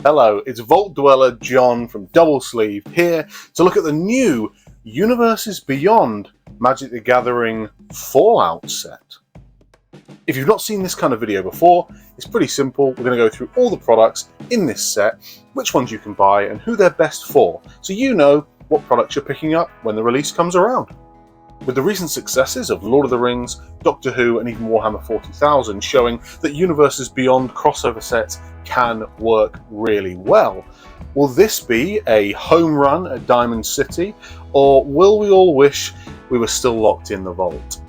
Hello, it's Vault Dweller John from Double Sleeve here to look at the new Universes Beyond Magic the Gathering Fallout set. If you've not seen this kind of video before, it's pretty simple. We're going to go through all the products in this set, which ones you can buy and who they're best for, so you know what products you're picking up when the release comes around. With the recent successes of Lord of the Rings, Doctor Who and even Warhammer 40,000 showing that Universes Beyond crossover sets can work really well, will this be a home run at Diamond City, or will we all wish we were still locked in the vault?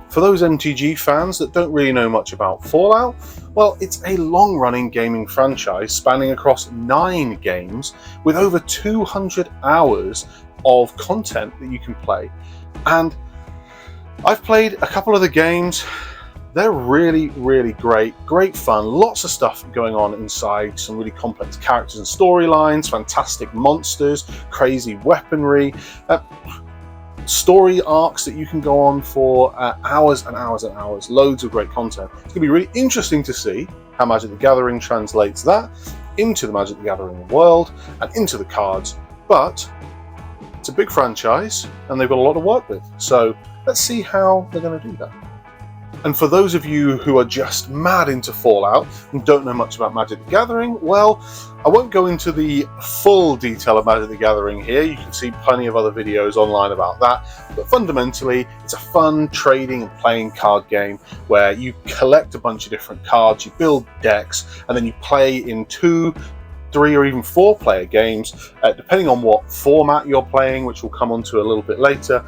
For those MTG fans that don't really know much about Fallout, well, it's a long-running gaming franchise spanning across 9 games with over 200 hours of content that you can play. And I've played a couple of the games. They're really great fun, lots of stuff going on inside, some really complex characters and storylines, fantastic monsters, crazy weaponry, story arcs that you can go on for hours and hours and hours, loads of great content. It's going to be really interesting to see how Magic the Gathering translates that into the Magic the Gathering world and into the cards, but it's a big franchise and they've got a lot to work with, so let's see how they're going to do that. And for those of you who are just mad into Fallout and don't know much about Magic the Gathering, well, I won't go into the full detail of Magic the Gathering here. You can see plenty of other videos online about that, but fundamentally it's a fun trading and playing card game where you collect a bunch of different cards, you build decks, and then you play in 2, 3 or even 4 player games, depending on what format you're playing, which we'll come on to a little bit later,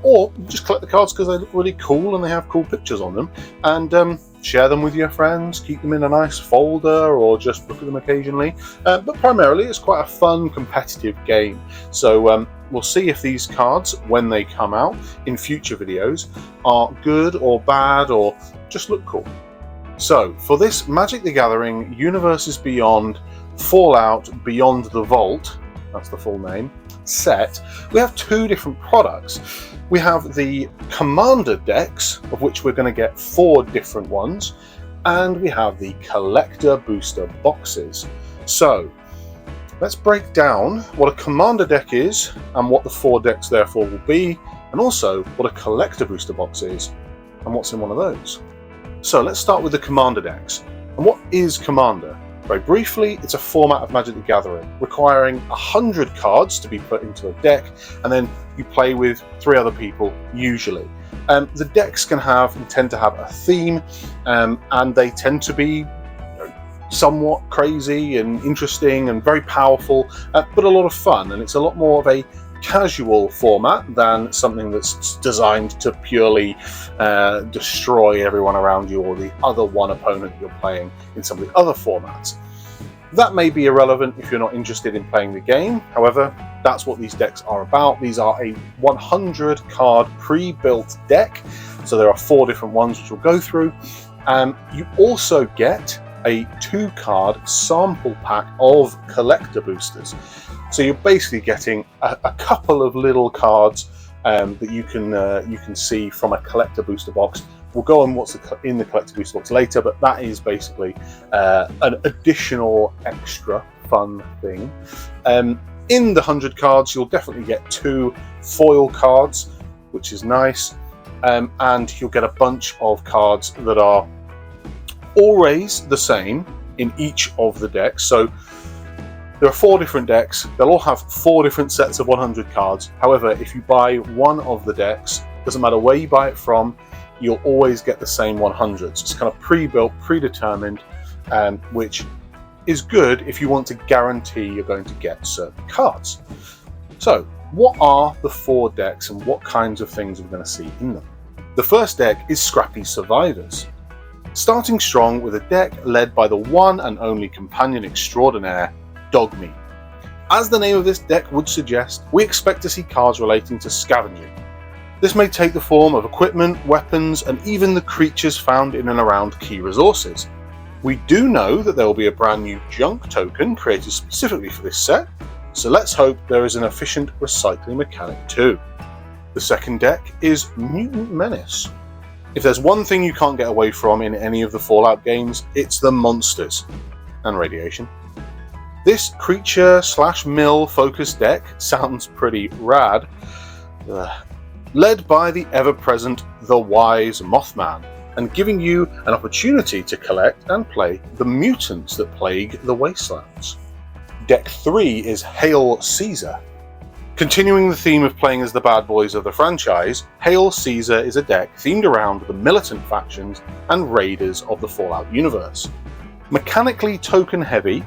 or just collect the cards because they look really cool and they have cool pictures on them, and share them with your friends, keep them in a nice folder, or just look at them occasionally, but primarily it's quite a fun competitive game. So we'll see if these cards, when they come out in future videos, are good or bad or just look cool. So for this Magic the Gathering Universes Beyond Fallout Beyond the Vault, that's the full name, set, we have 2 different products. We have the Commander decks, of which we're going to get 4 different ones, and we have the Collector Booster boxes. So let's break down what a Commander deck is and what the 4 decks therefore will be, and also what a Collector Booster box is and what's in one of those. So let's start with the Commander decks. And what is Commander? Very briefly, it's a format of Magic the Gathering requiring 100 cards to be put into a deck, and then you play with 3 other people usually. The decks can have and tend to have a theme, and they tend to be somewhat crazy and interesting and very powerful, but a lot of fun, and it's a lot more of a casual format than something that's designed to purely destroy everyone around you or the other one opponent you're playing in some of the other formats. That may be irrelevant if you're not interested in playing the game. However, that's what these decks are about. These are a 100 card pre-built deck, so there are 4 different ones which we'll go through. You also get a 2-card sample pack of collector boosters. So you're basically getting a couple of little cards that you can see from a collector booster box. We'll go on what's in the collector booster box later, but that is basically an additional extra fun thing. In the 100 cards, you'll definitely get 2 foil cards, which is nice, and you'll get a bunch of cards that are always the same in each of the decks. So there are 4 different decks. They'll all have 4 different sets of 100 cards. However, if you buy one of the decks, doesn't matter where you buy it from, you'll always get the same 100s. It's kind of pre-built, predetermined, which is good if you want to guarantee you're going to get certain cards. So what are the 4 decks and what kinds of things are we going to see in them? The first deck is Scrappy Survivors. Starting strong with a deck led by the one and only companion extraordinaire, Dogmeat. As the name of this deck would suggest, we expect to see cards relating to scavenging. This may take the form of equipment, weapons, and even the creatures found in and around key resources. We do know that there will be a brand new junk token created specifically for this set, so let's hope there is an efficient recycling mechanic too. The second deck is Mutant Menace. If there's one thing you can't get away from in any of the Fallout games, it's the monsters. and radiation. This creature/mill focused deck sounds pretty rad. Led by the ever-present The Wise Mothman, and giving you an opportunity to collect and play the mutants that plague the wastelands. Deck 3 is Hail Caesar. Continuing the theme of playing as the bad boys of the franchise, Hail Caesar is a deck themed around the militant factions and raiders of the Fallout universe. Mechanically token-heavy,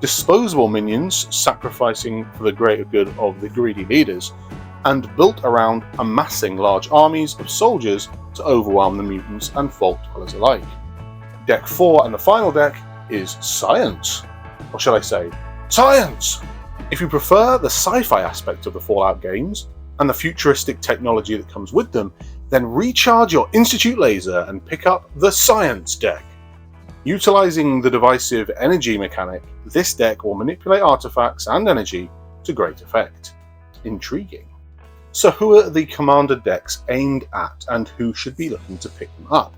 disposable minions sacrificing for the greater good of the greedy leaders, and built around amassing large armies of soldiers to overwhelm the mutants and vault dwellers alike. Deck 4 and the final deck is Science. Or should I say, Science! If you prefer the sci-fi aspect of the Fallout games and the futuristic technology that comes with them, then recharge your Institute laser and pick up the Science deck. Utilizing the divisive energy mechanic, this deck will manipulate artifacts and energy to great effect. Intriguing. So who are the commander decks aimed at, and who should be looking to pick them up?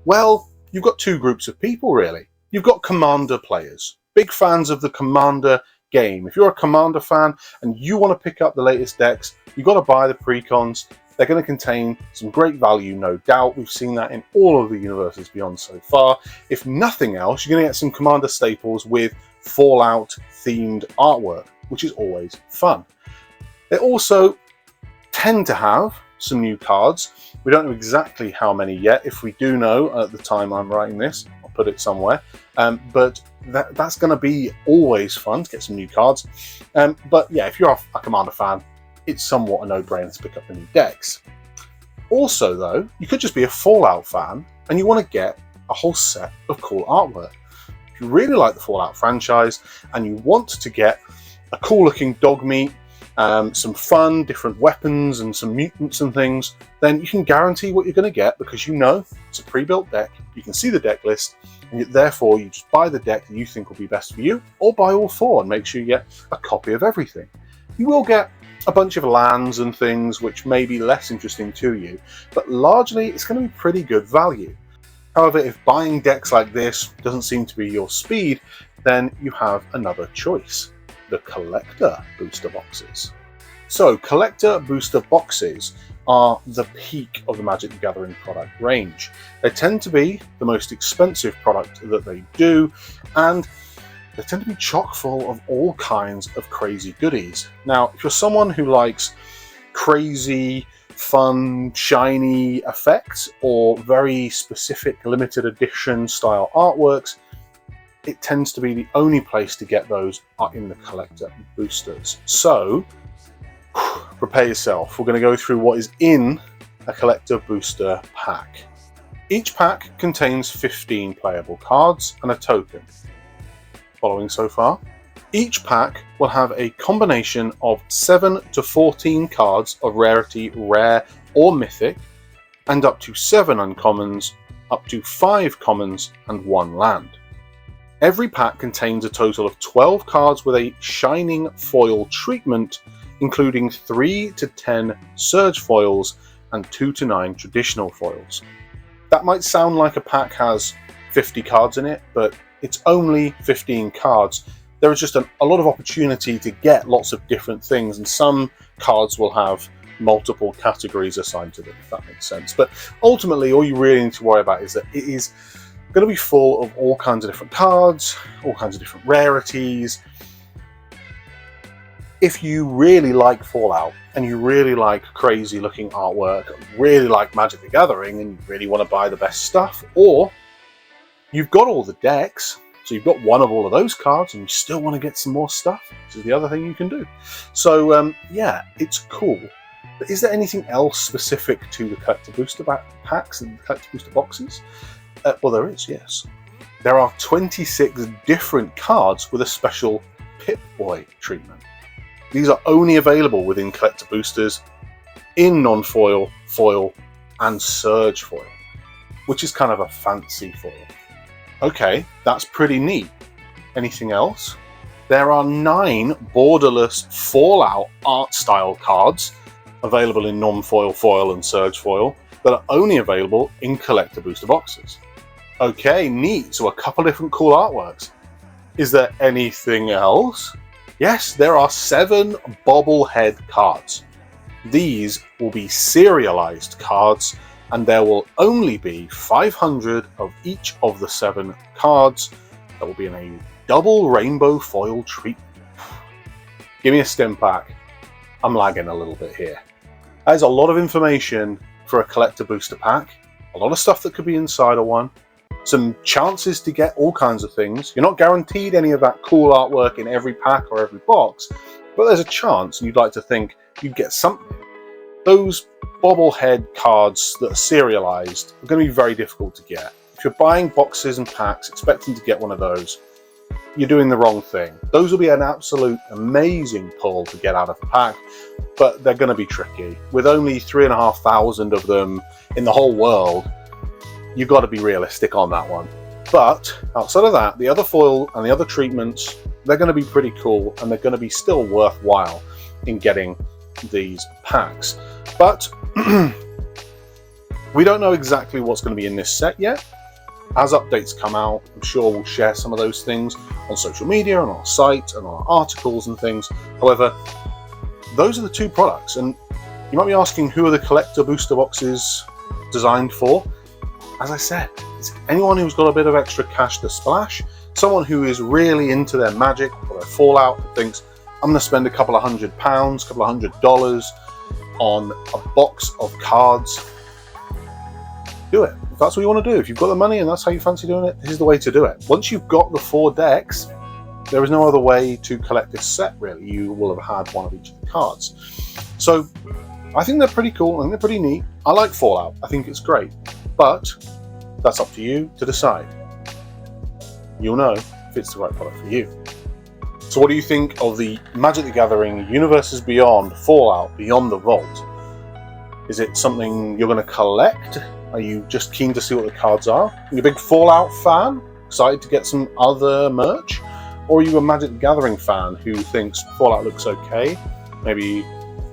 Well, you've got two groups of people really. You've got commander players, big fans of the commander game. If you're a commander fan and you want to pick up the latest decks, you've got to buy the precons. They're going to contain some great value, no doubt. We've seen that in all of the universes beyond so far. If nothing else, you're going to get some commander staples with Fallout themed artwork, which is always fun. They also tend to have some new cards. We don't know exactly how many yet. If we do know at the time I'm writing this, I'll put it somewhere. But that's going to be always fun to get some new cards. But yeah, if you're a Commander fan, it's somewhat a no-brainer to pick up the new decks. Also though, you could just be a Fallout fan and you want to get a whole set of cool artwork. If you really like the Fallout franchise and you want to get a cool looking dog meat, some fun, different weapons and some mutants and things, then you can guarantee what you're going to get because you know it's a pre-built deck, you can see the deck list, and therefore you just buy the deck that you think will be best for you, or buy all four and make sure you get a copy of everything. You will get a bunch of lands and things which may be less interesting to you, but largely it's going to be pretty good value. However, if buying decks like this doesn't seem to be your speed, then you have another choice. The collector booster boxes. So collector booster boxes are the peak of the Magic the Gathering product range. They tend to be the most expensive product that they do, and they tend to be chock full of all kinds of crazy goodies. Now, if you're someone who likes crazy, fun, shiny effects or very specific limited edition style artworks, it tends to be the only place to get those are in the collector boosters. So prepare yourself. We're going to go through what is in a collector booster pack. Each pack contains 15 playable cards and a token. Following so far? Each pack will have a combination of 7 to 14 cards of rarity rare or mythic, and up to 7 uncommons, up to 5 commons and 1 land. Every pack contains a total of 12 cards with a shining foil treatment, including 3 to 10 surge foils and 2 to 9 traditional foils. That might sound like a pack has 50 cards in it, but it's only 15 cards. There is just a lot of opportunity to get lots of different things, and some cards will have multiple categories assigned to them, if that makes sense. But ultimately, all you really need to worry about is that it is going to be full of all kinds of different cards, all kinds of different rarities. If you really like Fallout and you really like crazy looking artwork, really like Magic the Gathering and you really want to buy the best stuff, or you've got all the decks, so you've got one of all of those cards and you still want to get some more stuff, this is the other thing you can do. So yeah, it's cool. But is there anything else specific to the collector booster packs and the collector booster boxes? Well, there is, yes. There are 26 different cards with a special Pip-Boy treatment. These are only available within collector boosters in non-foil, foil, and surge foil, which is kind of a fancy foil. Okay, that's pretty neat. Anything else? There are 9 borderless Fallout art style cards available in non-foil, foil, and surge foil that are only available in collector booster boxes. Okay, neat. So a couple different cool artworks. Is there anything else? Yes, there are 7 bobblehead cards. These will be serialized cards, and there will only be 500 of each of the 7 cards that will be in a double rainbow foil treatment. Give me a stim pack. I'm lagging a little bit here. That is a lot of information for a collector booster pack. A lot of stuff that could be inside of one. Some chances to get all kinds of things. You're not guaranteed any of that cool artwork in every pack or every box, but there's a chance, and you'd like to think you'd get something. Those bobblehead cards that are serialized are going to be very difficult to get. If you're buying boxes and packs expecting to get one of those, you're doing the wrong thing. Those will be an absolute amazing pull to get out of a pack, but they're going to be tricky. With only 3,500 of them in the whole world, you've got to be realistic on that one. But outside of that, the other foil and the other treatments, they're going to be pretty cool, and they're going to be still worthwhile in getting these packs. But we don't know exactly what's going to be in this set yet. As updates come out, I'm sure we'll share some of those things on social media, on our site, and our articles and things. However, those are the 2 products, and you might be asking, who are the collector booster boxes designed for? As I said, it's anyone who's got a bit of extra cash to splash, someone who is really into their Magic or their Fallout and thinks, I'm going to spend a couple of £100, couple of $100 on a box of cards. Do it. If that's what you want to do, if you've got the money and that's how you fancy doing it, this is the way to do it. Once you've got the 4 decks, there is no other way to collect this set, really. You will have had one of each of the cards. So I think they're pretty cool. I think they're pretty neat. I like Fallout. I think it's great. But that's up to you to decide. You'll know if it's the right product for you. So what do you think of the Magic the Gathering Universes Beyond Fallout Beyond the Vault? Is it something you're going to collect? Are you just keen to see what the cards are? Are you a big Fallout fan? Excited to get some other merch? Or are you a Magic the Gathering fan who thinks Fallout looks okay? Maybe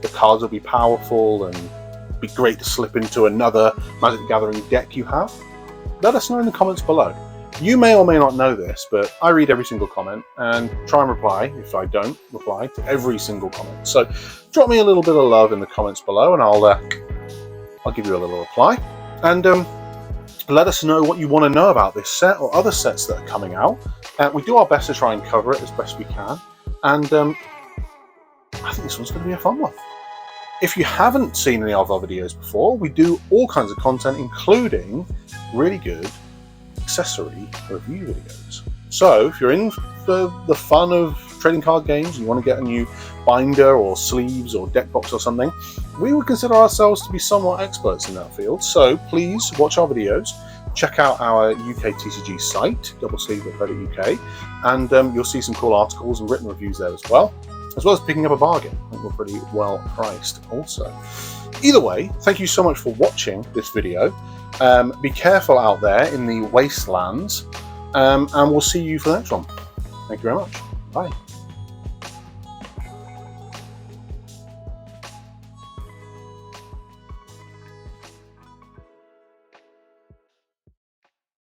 the cards will be powerful and be great to slip into another Magic the Gathering deck you have? Let us know in the comments below. You may or may not know this, but I read every single comment and try and reply, if I don't reply, to every single comment. So drop me a little bit of love in the comments below, and I'll give you a little reply. And let us know what you want to know about this set or other sets that are coming out. We do our best to try and cover it as best we can. And I think this one's going to be a fun one. If you haven't seen any of our videos before, we do all kinds of content, including really good accessory review videos. So if you're in for the fun of trading card games and you want to get a new binder or sleeves or deck box or something, we would consider ourselves to be somewhat experts in that field. So please watch our videos, check out our UK TCG site, doublesleeve.co.uk, and you'll see some cool articles and written reviews there as well as picking up a bargain. I think we're pretty well priced also. Either way, thank you so much for watching this video. Be careful out there in the wastelands, and we'll see you for the next one. Thank you very much. Bye.